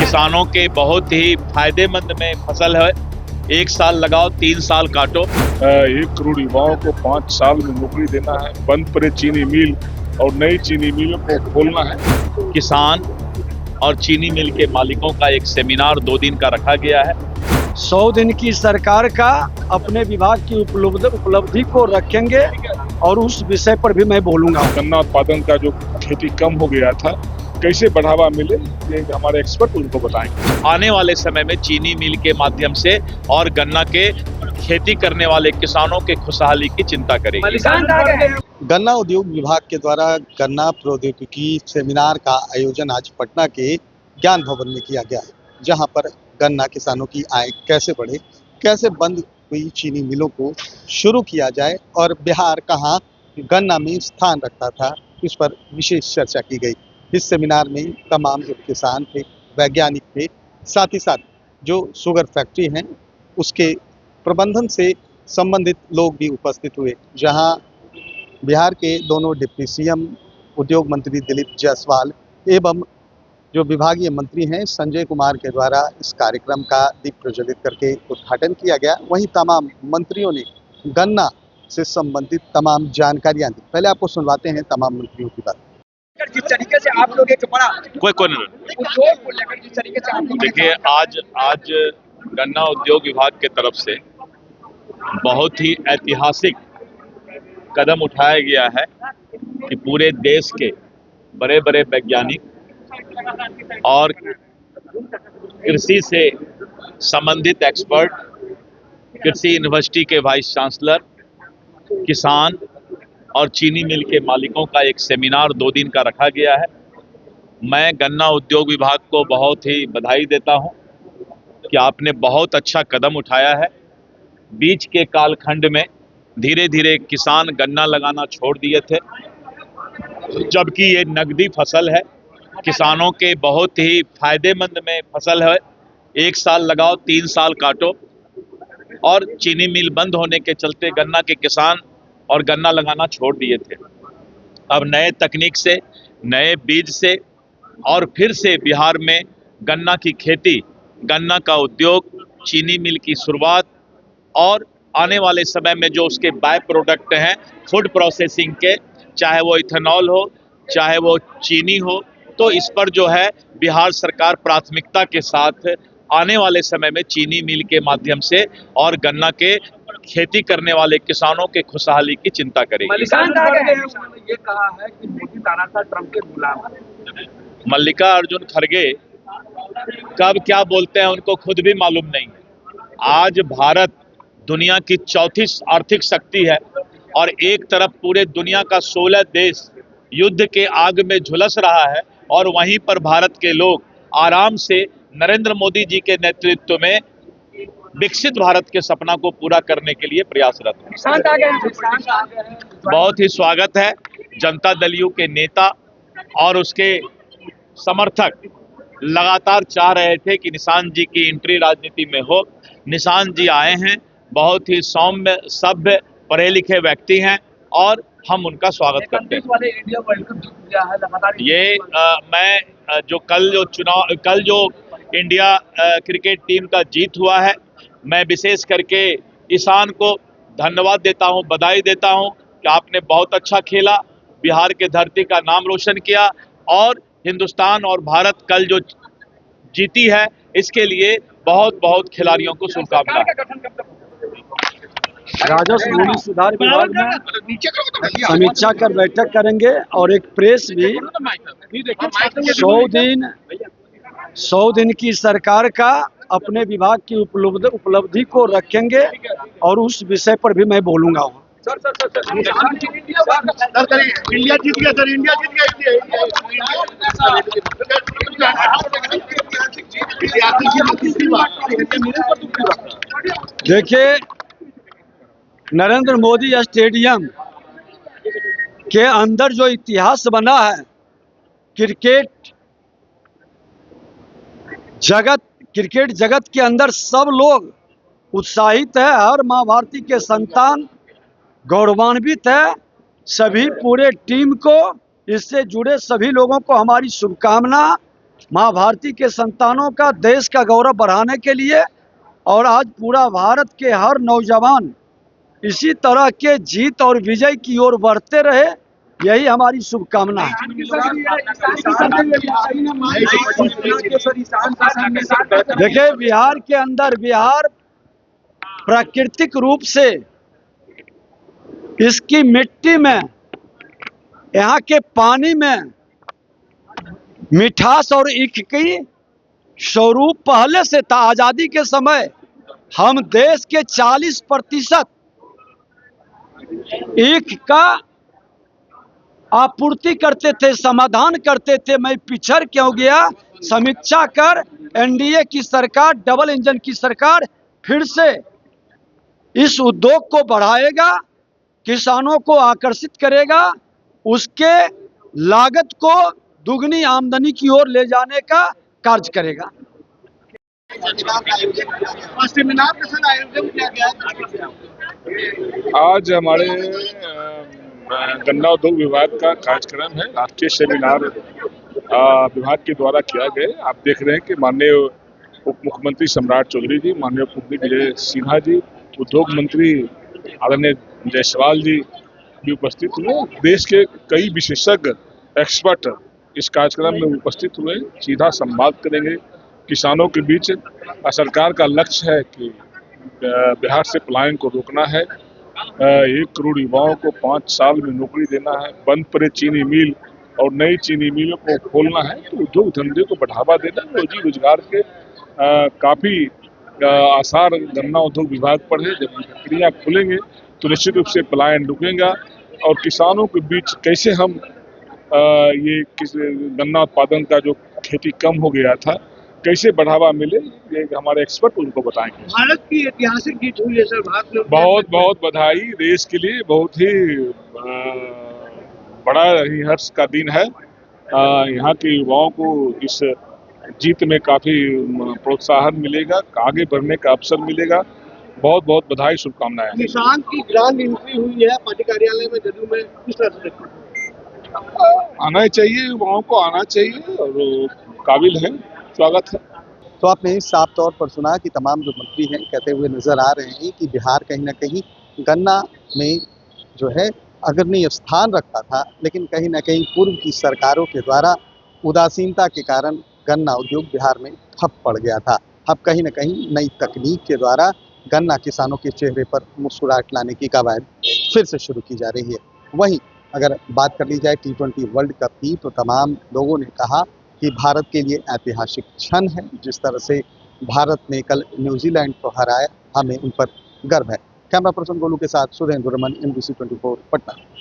किसानों के बहुत ही फायदेमंद में फसल है। 1 साल लगाओ 3 साल काटो। 1 करोड़ युवाओं को 5 साल में नौकरी देना है। बंद पड़े चीनी मिल और नई चीनी मिलों को खोलना है। किसान और चीनी मिल के मालिकों का एक सेमिनार 2 दिन का रखा गया है। 100 दिन की सरकार का अपने विभाग की उपलब्धि को रखेंगे और उस विषय पर भी मैं बोलूंगा। गन्ना उत्पादन का जो खेती कम हो गया था, कैसे बढ़ावा मिले, ये हमारे एक्सपर्ट उनको बताएंगे। आने वाले समय में चीनी मिल के माध्यम से और गन्ना के खेती करने वाले किसानों के खुशहाली की चिंता करेंगे। गन्ना उद्योग विभाग के द्वारा गन्ना प्रौद्योगिकी सेमिनार का आयोजन आज पटना के ज्ञान भवन में किया गया, जहां पर गन्ना किसानों की आय कैसे बढ़े, कैसे बंद हुई चीनी मिलों को शुरू किया जाए और बिहार कहां गन्ना में स्थान रखता था, इस पर विशेष चर्चा की गई। इस सेमिनार में तमाम जो किसान थे, वैज्ञानिक थे, साथ ही साथ जो शुगर फैक्ट्री हैं उसके प्रबंधन से संबंधित लोग भी उपस्थित हुए, जहां बिहार के दोनों डिप्टी सीएम उद्योग मंत्री दिलीप जायसवाल एवं जो विभागीय मंत्री हैं संजय कुमार के द्वारा इस कार्यक्रम का दीप प्रज्वलित करके उद्घाटन किया गया। वहीं तमाम मंत्रियों ने गन्ना से संबंधित तमाम जानकारियां दी। पहले आपको सुनवाते हैं तमाम मंत्रियों की बात। जिस तरीके से आप लोग एक बड़ा कोई नहीं। उद्योग को लेकर जिस तरीके से आप लोग देखिए, आज गन्ना उद्योग विभाग के तरफ से बहुत ही ऐतिहासिक कदम उठाया गया है कि पूरे देश के बड़े बड़े वैज्ञानिक और कृषि से संबंधित एक्सपर्ट, कृषि यूनिवर्सिटी के वाइस चांसलर, किसान और चीनी मिल के मालिकों का एक सेमिनार 2 दिन का रखा गया है। मैं गन्ना उद्योग विभाग को बहुत ही बधाई देता हूं कि आपने बहुत अच्छा कदम उठाया है। बीच के कालखंड में धीरे धीरे किसान गन्ना लगाना छोड़ दिए थे, जबकि ये नकदी फसल है, किसानों के बहुत ही फायदेमंद में फसल है। 1 साल लगाओ 3 साल काटो। और चीनी मिल बंद होने के चलते गन्ना के किसान और गन्ना लगाना छोड़ दिए थे। अब नए तकनीक से, नए बीज से और फिर से बिहार में गन्ना की खेती, गन्ना का उद्योग, चीनी मिल की शुरुआत और आने वाले समय में जो उसके बाय प्रोडक्ट हैं फूड प्रोसेसिंग के, चाहे वो इथेनॉल हो, चाहे वो चीनी हो, तो इस पर जो है बिहार सरकार प्राथमिकता के साथ आने वाले समय में चीनी मिल के माध्यम से और गन्ना के खेती करने वाले किसानों के खुशहाली की चिंता करेगी। उन्होंने ये कहा है कि मोदी तानाशाह ट्रंप के गुलाम हैं। मल्लिकार्जुन खड़गे कब क्या बोलते हैं उनको खुद भी मालूम नहीं है। आज भारत दुनिया की 4थी आर्थिक शक्ति है और एक तरफ पूरे दुनिया का 16 देश युद्ध के आग में झुलस रहा है और वहीं पर भारत के लोग आराम से नरेंद्र मोदी जी के नेतृत्व में विकसित भारत के सपना को पूरा करने के लिए प्रयासरत हैं। बहुत ही स्वागत है। जनता दल यू के नेता और उसके समर्थक लगातार चाह रहे थे कि निशांत जी की एंट्री राजनीति में हो। निशांत जी आए हैं, बहुत ही सौम्य, सभ्य, पढ़े लिखे व्यक्ति हैं और हम उनका स्वागत करते हैं। ये मैं कल जो इंडिया क्रिकेट टीम का जीत हुआ है, मैं विशेष करके ईशान को धन्यवाद देता हूं, बधाई देता हूं कि आपने बहुत अच्छा खेला, बिहार के धरती का नाम रोशन किया और हिंदुस्तान और भारत कल जो जीती है इसके लिए बहुत बहुत खिलाड़ियों को शुभकामनाएं। राजस्व भूमि सुधार विभाग में समीक्षा कर बैठक करेंगे और एक प्रेस भी 100 दिन की सरकार का अपने विभाग की उपलब्धि को रखेंगे और उस विषय पर भी मैं बोलूंगा। इंडिया जीत गया सर, इंडिया जीत गया। देखिए, नरेंद्र मोदी स्टेडियम के अंदर जो इतिहास बना है, क्रिकेट जगत के अंदर सब लोग उत्साहित है। हर माँ भारती के संतान गौरवान्वित है। सभी पूरे टीम को, इससे जुड़े सभी लोगों को हमारी शुभकामना माँ भारती के संतानों का देश का गौरव बढ़ाने के लिए, और आज पूरा भारत के हर नौजवान इसी तरह के जीत और विजय की ओर बढ़ते रहे, यही हमारी शुभकामना है। देखिए, बिहार के अंदर, बिहार प्राकृतिक रूप से इसकी मिट्टी में, यहाँ के पानी में मिठास और ईख की स्वरूप पहले से था। आजादी के समय हम देश के 40% ईख का आपूर्ति करते थे, समाधान करते थे। मैं पिछड़ क्यों गया? समीक्षा कर एनडीए की सरकार, डबल इंजन की सरकार फिर से इस उद्योग को बढ़ाएगा, किसानों को आकर्षित करेगा, उसके लागत को दुगनी आमदनी की ओर ले जाने का कार्य करेगा। सेमिनार के साथ आयोजन किया गया। आज हमारे गन्ना उद्योग विभाग का कार्यक्रम है, राष्ट्रीय सेमिनार विभाग के द्वारा किया गया। आप देख रहे हैं कि माननीय उप मुख्यमंत्री सम्राट चौधरी जी, माननीय उप मुख्यमंत्री विजय सिन्हा जी, उद्योग मंत्री आदरणीय जायसवाल जी भी उपस्थित हुए। देश के कई विशेषज्ञ एक्सपर्ट इस कार्यक्रम में उपस्थित हुए, सीधा संवाद करेंगे किसानों के बीच। सरकार का लक्ष्य है कि बिहार से पलायन को रोकना है, 1 करोड़ युवाओं को 5 साल में नौकरी देना है, बंद पड़े चीनी मिल और नई चीनी मिलों को खोलना है, तो उद्योग धंधे को बढ़ावा देना, रोजी रोजगार के काफी आसार गन्ना उद्योग विभाग पर है। जब फैक्ट्रियां खुलेंगे तो निश्चित रूप से पलायन रुकेगा, और किसानों के बीच कैसे हम ये गन्ना उत्पादन का जो खेती कम हो गया था कैसे बढ़ावा मिले, ये हमारे एक्सपर्ट उनको बताएंगे। भारत की ऐतिहासिक जीत हुई है सर, भारत में बहुत बहुत बधाई। देश के लिए बहुत ही बड़ा ही हर्ष का दिन है। यहाँ के युवाओं को इस जीत में काफी प्रोत्साहन मिलेगा, आगे बढ़ने का अवसर मिलेगा। बहुत बहुत बधाई, शुभकामनाएं। किसान की ग्रांड एंट्री हुई है पार्टी कार्यालय में जदयू में, किस तरह से आना चाहिए, युवाओं को आना चाहिए और काबिल है, स्वागत है। तो आपने साफ तौर पर सुना कि तमाम जो मंत्री हैं कहते हुए नजर आ रहे हैं कि बिहार कहीं ना कहीं गन्ना में जो है अग्रणी स्थान रखता था, लेकिन कहीं ना कहीं पूर्व की सरकारों के द्वारा उदासीनता के कारण गन्ना उद्योग बिहार में ठप पड़ गया था। अब कहीं ना कहीं नई तकनीक के द्वारा गन्ना किसानों के चेहरे पर मुस्कुराहट लाने की कवायद फिर से शुरू की जा रही है। वहीं अगर बात कर ली जाए T20 वर्ल्ड कप की, तो तमाम लोगों ने कहा कि भारत के लिए ऐतिहासिक क्षण है। जिस तरह से भारत ने कल न्यूजीलैंड को हराया, हमें उन पर गर्व है। कैमरा पर्सन गोलू के साथ सुरेंद्र रमन, NBC 24 पटना।